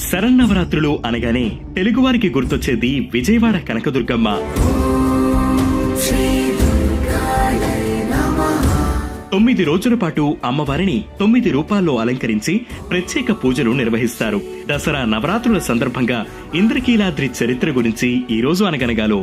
శరన్నవరాత్రులు అనగానే తెలుగువారికి గుర్తొచ్చేది విజయవాడ కనకదుర్గమ్మ. 9 రోజుల పాటు అమ్మవారిని 9 రూపాల్లో అలంకరించి ప్రత్యేక పూజలు నిర్వహిస్తారు. దసరా నవరాత్రుల సందర్భంగా ఇంద్రకీలాద్రి చరిత్ర గురించి ఈ రోజు అనగనగాలో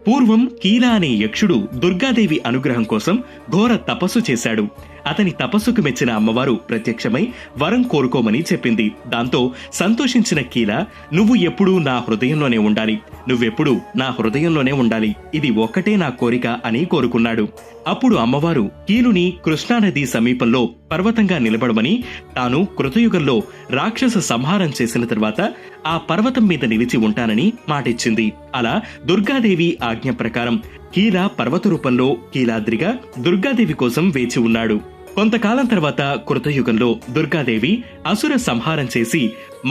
పూర్వం కీలా అనే యక్షుడు దుర్గాదేవి అనుగ్రహం కోసం ఘోర తపస్సు చేశాడు. అతని తపస్సుకు మెచ్చిన అమ్మవారు ప్రత్యక్షమై వరం కోరుకోమని చెప్పింది. దాంతో సంతోషించిన కీలా, నువ్వు ఎప్పుడూ నా హృదయంలోనే ఉండాలి, నువ్వెప్పుడూ నా హృదయంలోనే ఉండాలి, ఇది ఒక్కటే నా కోరిక అని కోరుకున్నాడు. అప్పుడు అమ్మవారు కీలుని కృష్ణానది సమీపంలో పర్వతంగా నిలబడమని, తాను కృతయుగంలో రాక్షస సంహారం చేసిన తర్వాత ఆ పర్వతం మీద నిలిచి ఉంటానని మాటిచ్చింది. అలా దుర్గాదేవి ఆజ్ఞ ప్రకారం కీలా పర్వత రూపంలో కీలాద్రిగా దుర్గాదేవి కోసం వేచి ఉన్నాడు. కొంతకాలం తర్వాత కృతయుగంలో దుర్గాదేవి అసుర సంహారం చేసి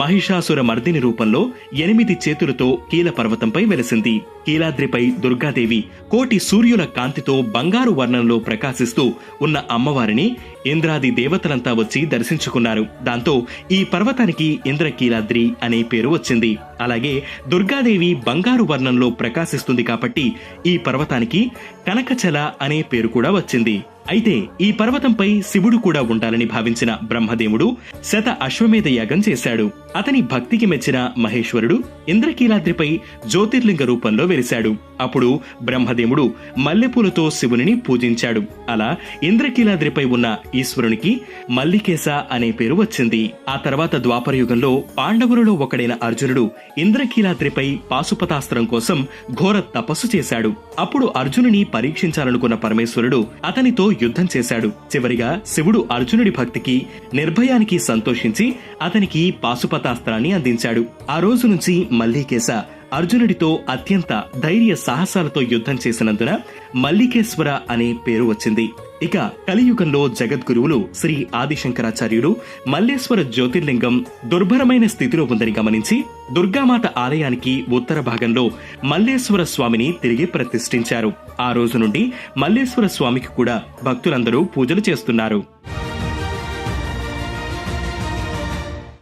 మహిషాసుర మర్దిని రూపంలో 8 చేతులతో కీల పర్వతంపై వెలసింది. కీలాద్రిపై దుర్గాదేవి కోటి సూర్యుల కాంతితో బంగారు వర్ణంలో ప్రకాశిస్తూ ఉన్న అమ్మవారిని ఇంద్రాది దేవతలంతా వచ్చి దర్శించుకున్నారు. దాంతో ఈ పర్వతానికి ఇంద్రకీలాద్రి అనే పేరు వచ్చింది. అలాగే దుర్గాదేవి బంగారు వర్ణంలో ప్రకాశిస్తుంది కాబట్టి ఈ పర్వతానికి కనకచల అనే పేరు కూడా వచ్చింది. అయితే ఈ పర్వతంపై శివుడు కూడా ఉండాలని భావించిన బ్రహ్మదేవుడు శత అశ్వమేధ యాగం చేశాడు. అతని భక్తికి మెచ్చిన మహేశ్వరుడు ఇంద్రకీలాద్రిపై జ్యోతిర్లింగ రూపంలో వెలిశాడు. అప్పుడు బ్రహ్మదేవుడు మల్లెపూలతో శివుని పూజించాడు. అలా ఇంద్రకీలాద్రిపై ఉన్న ఈశ్వరునికి మల్లికేశ అనే పేరు వచ్చింది. ఆ తర్వాత ద్వాపరయుగంలో పాండవులలో ఒకడైన అర్జునుడు ఇంద్రకీలాద్రిపై పాశుపతాస్త్రం కోసం ఘోర తపస్సు చేశాడు. అప్పుడు అర్జునుని పరీక్షించాలనుకున్న పరమేశ్వరుడు అతనితో యుద్ధం చేశాడు. చివరిగా శివుడు అర్జునుడి భక్తికి నిర్భయానికి సంతోషించి అతనికి పాశుపతాస్త్రాన్ని అందించాడు. ఆ రోజు నుంచి మల్లికేశ అర్జునుడితో అత్యంత ధైర్య సాహసాలతో యుద్ధం చేసినందున మల్లికేశ్వర అనే పేరు వచ్చింది. ఇక కలియుగంలో జగద్గురువులు శ్రీ ఆదిశంకరాచార్యులు మల్లేశ్వర జ్యోతిర్లింగం దుర్భరమైన స్థితిలో ఉందని గమనించి దుర్గామాత ఆలయానికి ఉత్తర భాగంలో మల్లేశ్వర స్వామిని తిరిగి ప్రతిష్ఠించారు. ఆ రోజు నుండి మల్లేశ్వర స్వామికి కూడా భక్తులందరూ పూజలు చేస్తున్నారు.